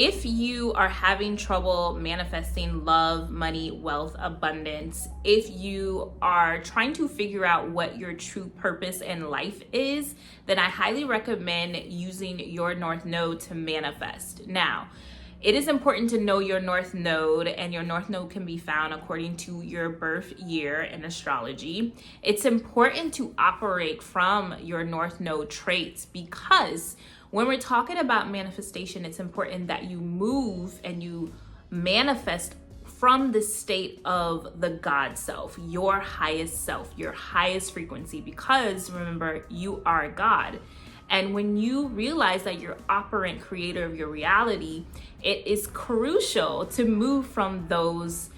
if you are having trouble manifesting love, money, wealth, abundance, if you are trying to figure out what your true purpose in life is, then I highly recommend using your North Node to manifest. Now, it is important to know your North Node, and your North Node can be found according to your birth year in astrology. It's important to operate from your North Node traits, because when we're talking about manifestation, it's important that you move and you manifest from the state of the God self, your highest self, your highest frequency, because remember, you are God. And when you realize that you're operant creator of your reality, it is crucial to move from those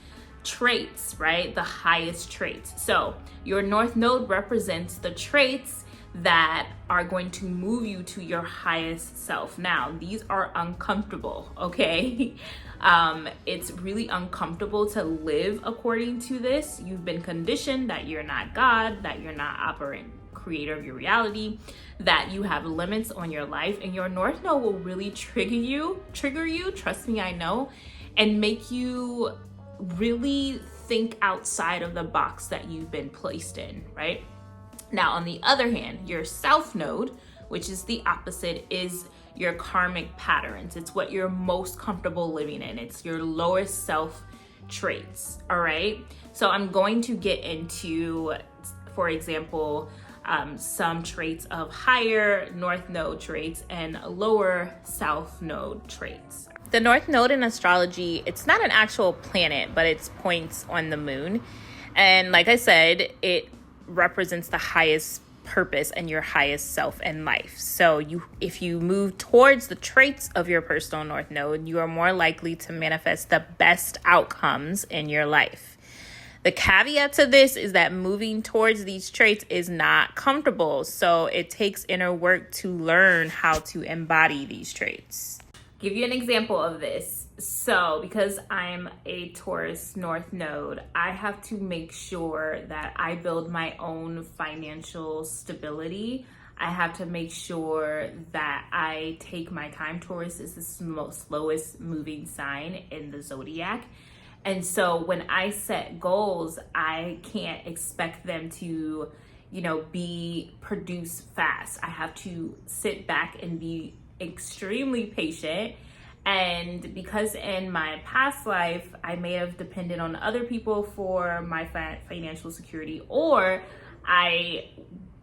traits, right? The highest traits. So your North Node represents the traits that are going to move you to your highest self. Now, these are uncomfortable, okay? It's really uncomfortable to live according to this. You've been conditioned that you're not God, that you're not operant creator of your reality, that you have limits on your life, and your North Node will really trigger you, trust me, I know, and make you really think outside of the box that you've been placed in, right? Now, on the other hand, your South Node, which is the opposite, is your karmic patterns. It's what you're most comfortable living in. It's your lowest self traits, all right? So I'm going to get into, for example, some traits of higher North Node traits and lower South Node traits. The North Node in astrology, it's not an actual planet, but it's points on the moon. And like I said, it represents the highest purpose and your highest self in life. So if you move towards the traits of your personal North Node, you are more likely to manifest the best outcomes in your life. The caveat to this is that moving towards these traits is not comfortable. So it takes inner work to learn how to embody these traits. Give you an example of this. So because I'm a Taurus North Node, I have to make sure that I build my own financial stability. I have to make sure that I take my time. Taurus is the most slowest moving sign in the zodiac. And so when I set goals, I can't expect them to, be produced fast. I have to sit back and be extremely patient. And because in my past life, I may have depended on other people for my financial security, or I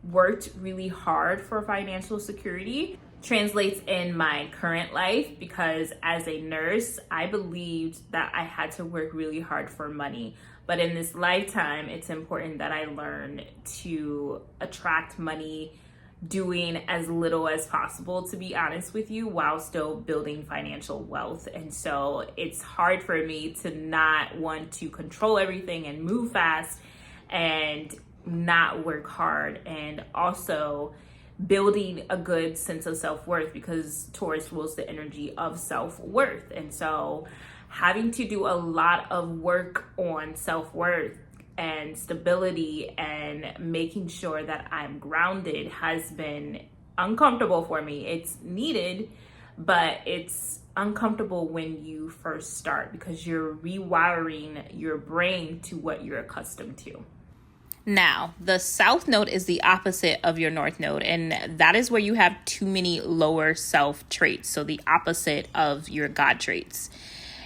worked really hard for financial security, translates in my current life, because as a nurse, I believed that I had to work really hard for money. But in this lifetime, it's important that I learn to attract money doing as little as possible, to be honest with you, while still building financial wealth. And so it's hard for me to not want to control everything and move fast and not work hard, and also building a good sense of self-worth, because Taurus rules the energy of self-worth. And so having to do a lot of work on self-worth and stability and making sure that I'm grounded has been uncomfortable for me. It's needed, but it's uncomfortable when you first start, because you're rewiring your brain to what you're accustomed to. Now, the South Node is the opposite of your North Node, and that is where you have too many lower self traits, so the opposite of your God traits.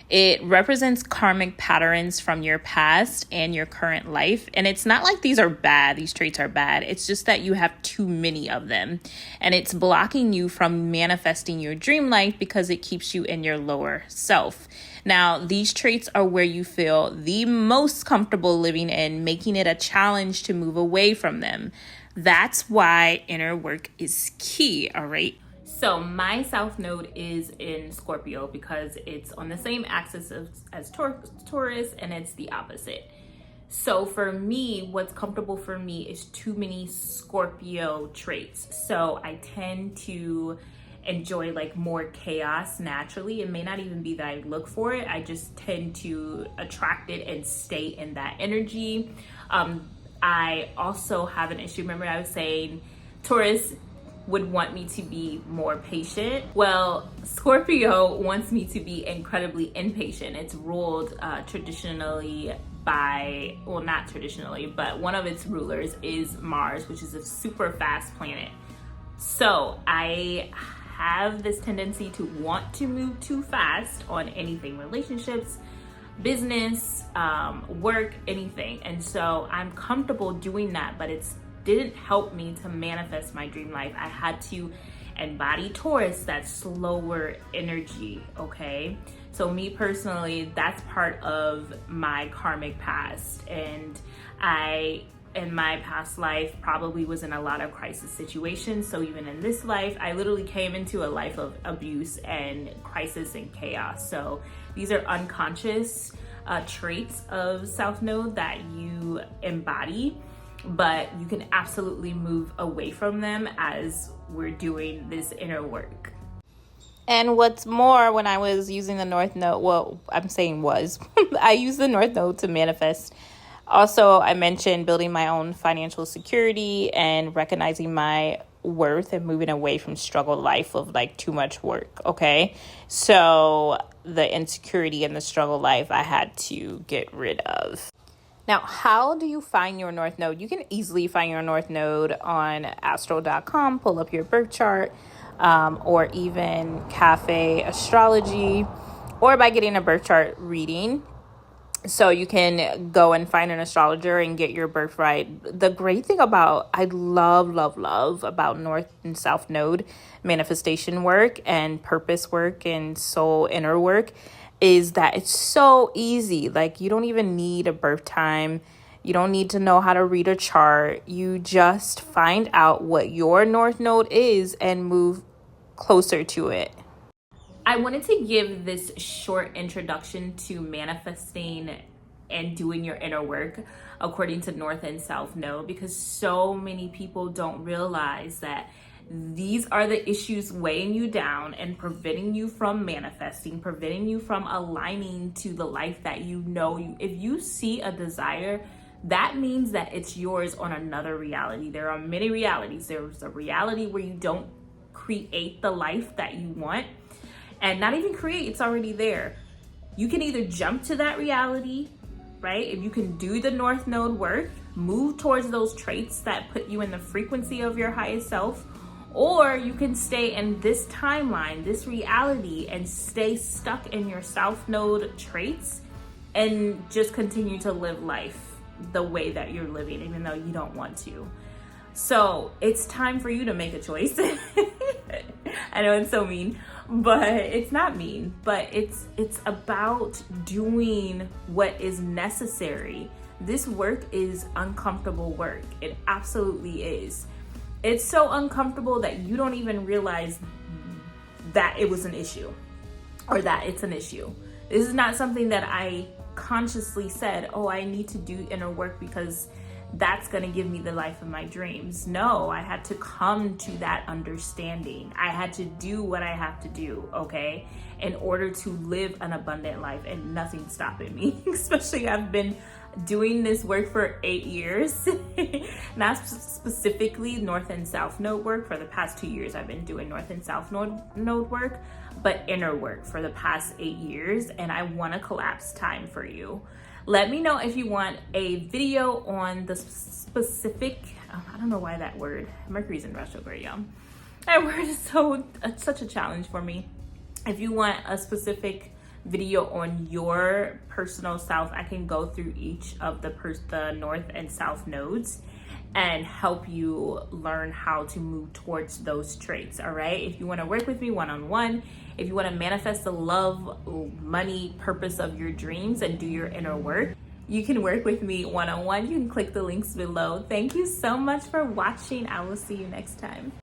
It represents karmic patterns from your past and your current life, and it's not like these traits are bad. It's just that you have too many of them, and it's blocking you from manifesting your dream life because it keeps you in your lower self. Now, these traits are where you feel the most comfortable living in, making it a challenge to move away from them. That's why inner work is key, all right? So my South Node is in Scorpio, because it's on the same axis as Taurus, and it's the opposite. So for me, what's comfortable for me is too many Scorpio traits. So I tend to enjoy like more chaos naturally. It may not even be that I look for it. I just tend to attract it and stay in that energy. I also have an issue. Remember I was saying Taurus would want me to be more patient. Well, Scorpio wants me to be incredibly impatient. It's ruled traditionally by, well, not traditionally, but one of its rulers is Mars, which is a super fast planet. So I have this tendency to want to move too fast on anything, relationships, business, work, anything. And so I'm comfortable doing that, but it didn't help me to manifest my dream life. I had to embody Taurus, that slower energy, okay? So me personally, that's part of my karmic past. And I, in my past life, probably was in a lot of crisis situations. So even in this life, I literally came into a life of abuse and crisis and chaos. So these are unconscious traits of South Node that you embody, but you can absolutely move away from them as we're doing this inner work. And what's more, when I was using the North Node, well, I'm saying was, I used the North Node to manifest. Also, I mentioned building my own financial security and recognizing my worth and moving away from struggle life of like too much work, okay? So the insecurity and the struggle life I had to get rid of. Now, how do you find your North Node? You can easily find your North Node on astro.com, pull up your birth chart, or even Cafe Astrology, or by getting a birth chart reading. So you can go and find an astrologer and get your birthright. The great thing about, I love about North and South Node manifestation work and purpose work and soul inner work is that it's so easy. Like, you don't even need a birth time. You don't need to know how to read a chart. You just find out what your North Node is and move closer to it. I wanted to give this short introduction to manifesting and doing your inner work according to North and South Node, because so many people don't realize that these are the issues weighing you down and preventing you from manifesting, preventing you from aligning to the life that you know. If you see a desire, that means that it's yours on another reality. There are many realities. There's a reality where you don't create the life that you want. And not even create, it's already there. You can either jump to that reality, right? If you can do the North Node work, move towards those traits that put you in the frequency of your highest self, or you can stay in this timeline, this reality, and stay stuck in your South Node traits and just continue to live life the way that you're living, even though you don't want to. So it's time for you to make a choice. I know it's so mean, but it's not mean, but it's about doing what is necessary. This work is uncomfortable work. It absolutely is. It's so uncomfortable that you don't even realize that it was an issue or that it's an issue. This is not something that I consciously said, oh, I need to do inner work because that's going to give me the life of my dreams. No, I had to come to that understanding. I had to do what I have to do, okay, in order to live an abundant life, and nothing's stopping me. Especially, I've been doing this work for 8 years. Not specifically North and South Node work. For the past 2 years, I've been doing North and South Node work, but inner work for the past 8 years, and I want to collapse time for you. Let me know if you want a video on the specific, I don't know why that word, Mercury's in retrograde, y'all. That word is such a challenge for me. If you want a specific video on your personal South, I can go through each of the North and South nodes and help you learn how to move towards those traits, all right? If you want to work with me one-on-one, if you want to manifest the love, money, purpose of your dreams and do your inner work, you can work with me one-on-one. You can click the links below. Thank you so much for watching. I will see you next time.